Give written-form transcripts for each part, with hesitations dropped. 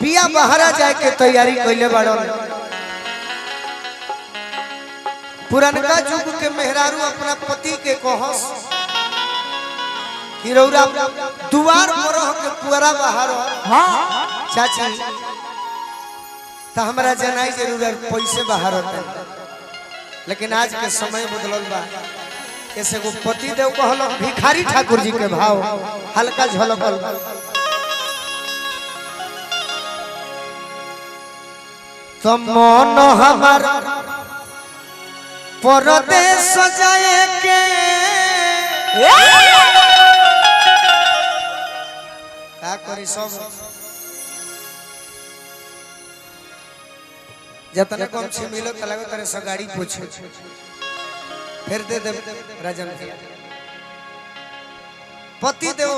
पिया बहरा जाए के तैयारी कैले बाड़ो। पुरनका युग के मेहरारू अपना पति के कहस कि रौरा दुआर पर रह के पुअरा बाहर। हाँ चाची तो हमारा जनाई जरूर पैसे बाहर होता, लेकिन आज के समय बदलल बा। ऐसे को पति देव कहल भिखारी ठाकुर जी के भाव हल्का झलकल। तो मन हमार परदेश जाए के का करी सब जतने कम से मिलो तलागो तरे से गाड़ी पूछे फिर दे दे राजन के पति देव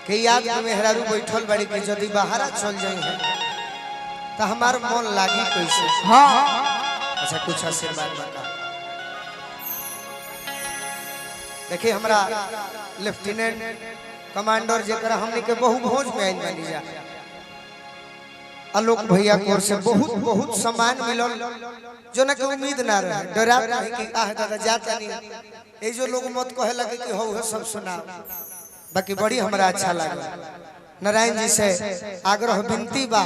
के याद में मेहरारू बैठल बड़ी के यदि बाहर चल जाई है तो हमार मन लागी कैसे। हाँ अच्छा कुछ आशीर्वाद बता। देखिए हमरा लेफ्टिनेंट कमांडर जेकरा हमने के बहु भोज में आइल बानी जा आलोक भैया की ओर से बहुत बहुत सम्मान मिलल जो ना के उम्मीद ना रहे। डरा रहे कि आह दादा जाता नहीं ए जो लोग मत कहे लगे कि हो सब सुना, बाकी बड़ी हमरा अच्छा लगा। नारायण जी से आग्रह विनती बा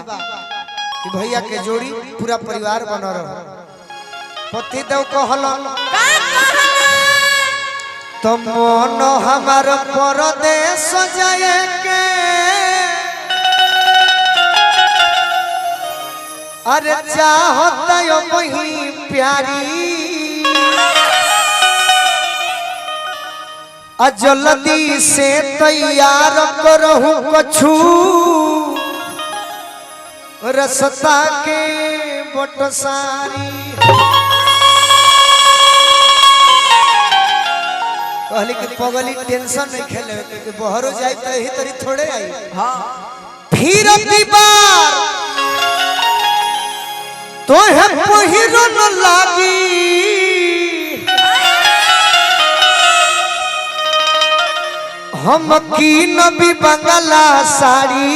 कि भैया के जोड़ी पूरा परिवार बन रहो। पति देव कहलन तो मन हमार परदेश जाए के अरे चाहता यो वही प्यारी जल्दी से तैयार करहु कछु रसता के बटसारी। कहली कि पगली टेंशन नहीं खेले कि बहरो जाए तो यही तरी थोड़े आई। हाँ फिर दीवार तो है पहिरो न लागी हम की नबी बंगला साड़ी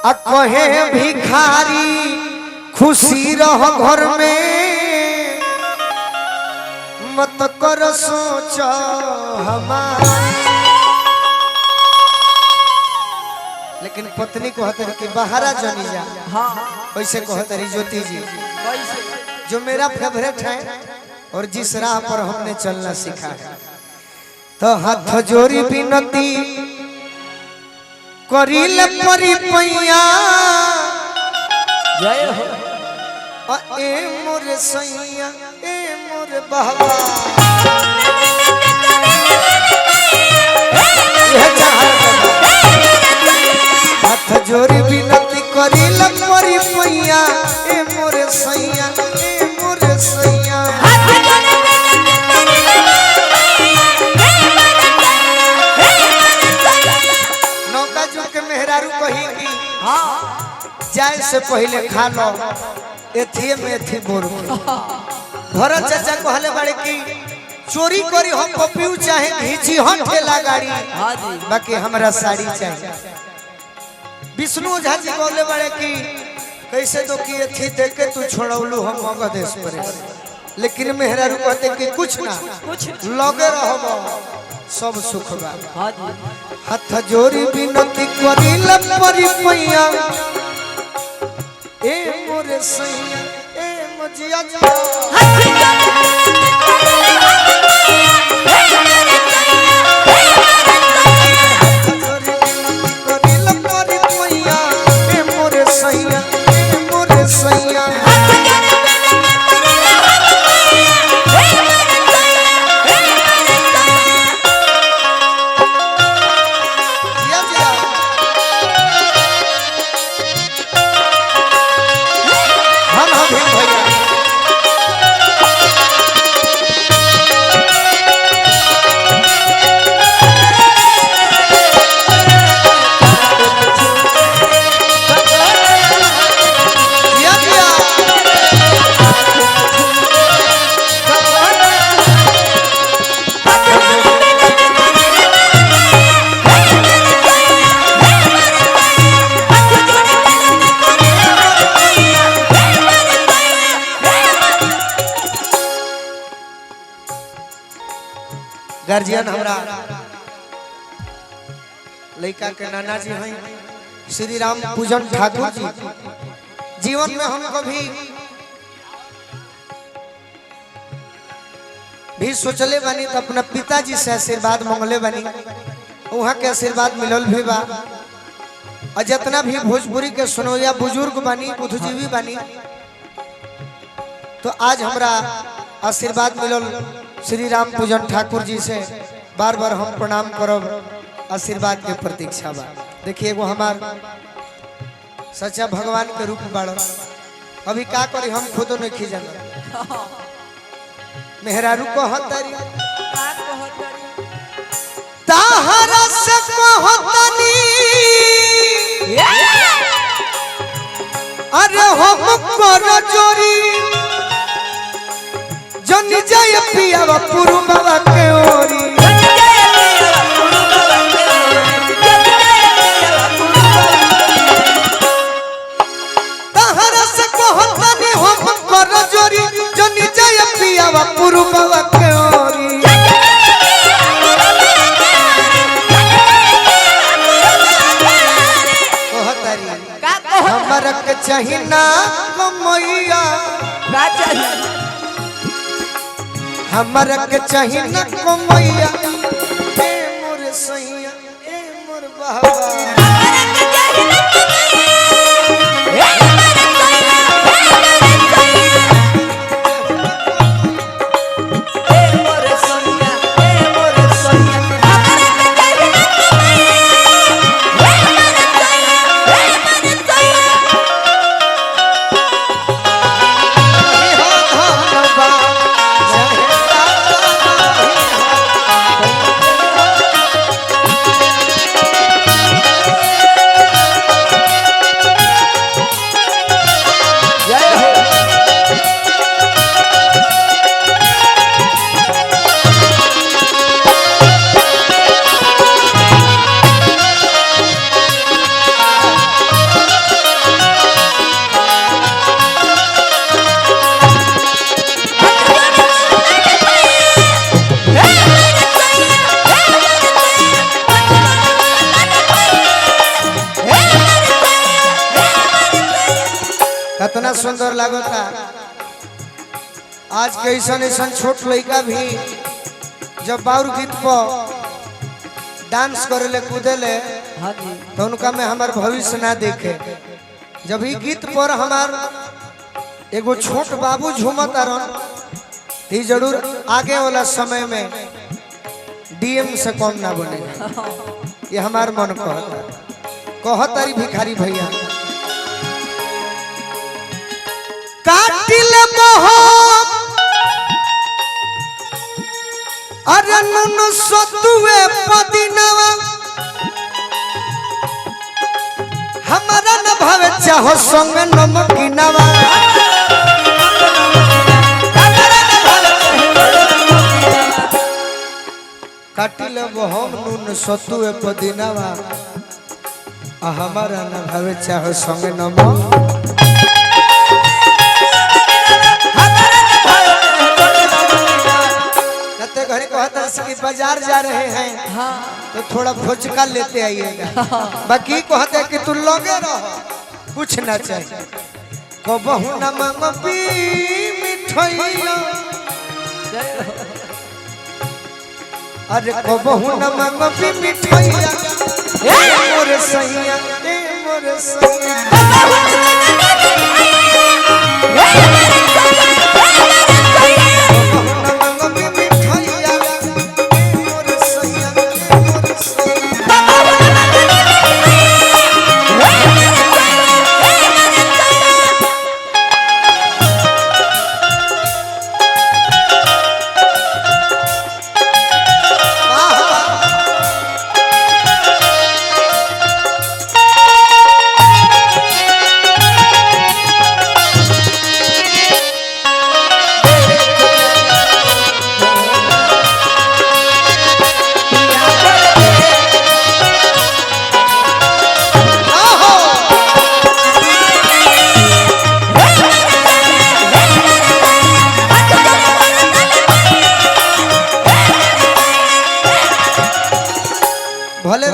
आ कहे भिखारी खुशी रह घर में मत कर सोच हमारा। लेकिन पत्नी को कहते कि बाहरा जनी जा। हाँ कैसे कहते रही ज्योति जी कैसे जो मेरा फेवरेट है और जिस राह पर हमने चलना सीखा है। तो हाथ जोड़ी विनती करिल परी पैया जय हो ए मोरे सैया ए मोरे बहवा हाथ जोड़ी विनती करिल परी पैया ए मोरे सैया ए मोरे सैया। नौका जो के मेहरारू कही कि हाँ जाए से पहले खा लो एथिए में एथी बोर। भरत चाचा कहले बड़े कि चोरी करी हम पपियू चाहे घीची हम ठेला गाड़ी हाँ जी बाकी हमरा साड़ी चाहिए। विष्णु झा जी कहले बड़े कि कैसे तो कि एथी देख के तू छोड़ौलू हम मगधेश पर, लेकिन मेहरारू कहते कि कुछ ना कुछ लगे रहो सब सुख बा। हाँ जी हाथ जोड़ी विनती करिल परी पैया ए मोरे सैया ए मजिया जा। गार्जियन हमरा लड़का के नाना जी हैं श्री राम पूजन ठाकुर जी। जीवन में हम कभी भी सोचले बानी तो अपना पिताजी से आशीर्वाद मांगले बानी, वहाँ के आशीर्वाद मिलल भी बा। और जितना भी भोजपुरी के सुनोया बुजुर्ग बानी बुद्धिजीवी बानी, तो आज हमरा आशीर्वाद मिलल श्री राम पूजन ठाकुर जी से। बार बार हम प्रणाम करब, आशीर्वाद के प्रतीक्षा बा। देखिए वो हमार सच्चा भगवान के रूप बाड़। अभी का करी हम खुद नहीं खिजन मेहरारू को हतरी ताहरा से कहतनी अरे हम कर जोरी जन जय पिया पुरु बाबा के ओरी। ताहरा से कहतनी हम कर जोरी जन जय पिया पुरु बाबा के ओरी। हमरा के चाहिए ना कमैया, हमरा के चाहिए ना कमैया ए मोर सैया ए मोर बाबा। कितना सुंदर लगता। आज के ऐसा ऐसा छोट लड़का भी जब बाउर गीत पर डांस करे कूदे तो उनका में हमार भविष्य ना देखे। जब ही गीत पर हमार एगो छोट बाबू झूमत रन ही जरूर आगे वाला समय में डीएम से कम ना बने। ये हमार मन कहतारी भिखारी भैया काटिल मोहम अरे नुन सतुए पदिनवा हमारा न भावे चाहो संग नमकीनवा। काटिल मोहम नुन सतुए पदिनवा हमारा न भावे चाहो संग नमकीनवा। घरे कहता कि बाजार जा रहे हैं हाँ। तो थोड़ा फुचका लेते आइएगा। बाकी कहते कि तू लगे रहो कुछ ना चाहिए कबहू न मांगबी मिठाइया अरे कबहू न मांगबी मिठाइया ए मोर सैया ए मोर सैया।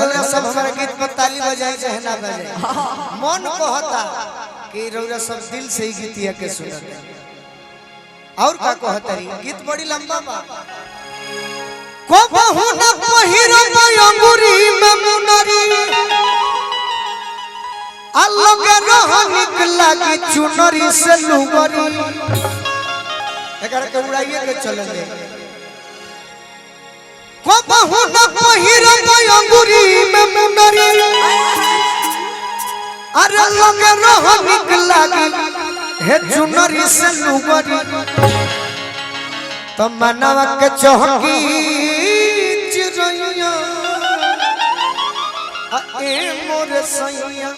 रौरा सब हमारे गीत पर ताली बजाई चाहे ना बजाई, मन कहता कि रौरा सब दिल से ही गीतिया के सुनते। और का कहता रही, गीत बड़ी लंबा बा। को बहु न पहिरो अंगूरी में मुनरी, अलगे रह निकला की चुनरी से लुगरी। एकर के उड़ाइए के चलले। को बहु न पहिरो अंगूरी में मुनरी, अरे लगे रह निकला की हे चुनरी से लुगरी। तो मनवा के चौकी चिरैया ए मोर सैया